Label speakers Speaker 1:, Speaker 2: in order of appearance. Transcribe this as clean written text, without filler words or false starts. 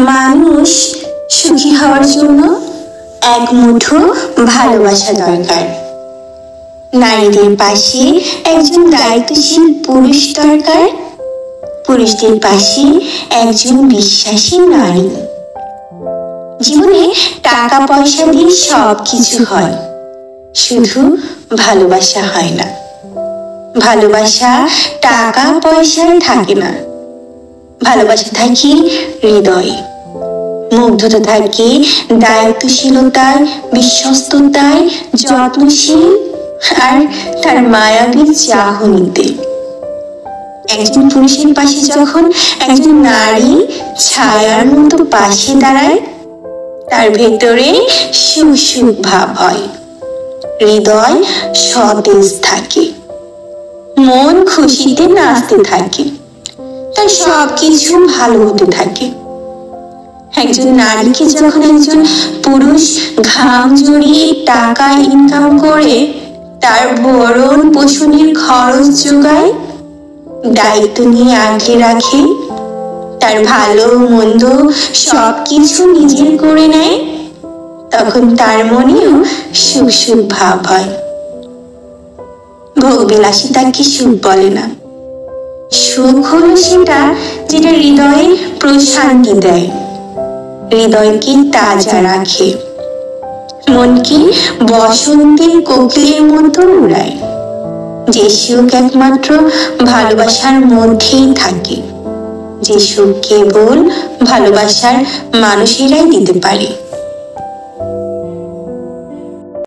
Speaker 1: মানুষ সুখী হওয়ার জন্য এক মুঠো ভালোবাসা দরকার। নারীদের পাশে একজন দায়িত্বশীল পুরুষ দরকার। পুরুষদের পাশে একজন বিশ্বাসী নারী। জীবনে টাকা পয়সা দিয়ে সব কিছু হয়, শুধু ভালোবাসা হয় না। ভালোবাসা টাকা পয়সায় থাকে না, ভালোবাসা থাকে হৃদয়ে। মুগ্ধতা থাকে দায়িত্বশীলতায়, বিশ্বস্ততায়, যত্নশীল আর তার মায়াবী চাহনিতে। একজন পুরুষের পাশে যখন একজন নারী ছায়ার মতো পাশে দাঁড়ায়, তার ভেতরে সুখ ভাব হয়, হৃদয় সতেজ থাকে, মন খুশিতে নাচতে থাকে, তার সবকিছু ভালো হতে থাকে। একজন নারীকে যখন একজন পুরুষ ঘাম ঝরিয়ে টাকা ইনকাম করে তার ভরণ পোষণের খরচ যোগায়, দায়িত্ব নিয়ে আগলে রাখে, তার ভালো মন্দ সবকিছু নিজের করে নেয়, তখন তার মনেও সুখ ভাব হয়। ভোগবিলাসিতাকে সুখ বলে না। সুখ হলো সেটা যেটা হৃদয়ে প্রশান্তি দেয়, হৃদয়কে তাজা রাখে, মনকে বসন্তের কোকিলের মতো উড়ায়। যে সুখ একমাত্র ভালোবাসার মধ্যেই থাকে, যে সুখ কেবল ভালোবাসার মানুষেরাই দিতে পারে।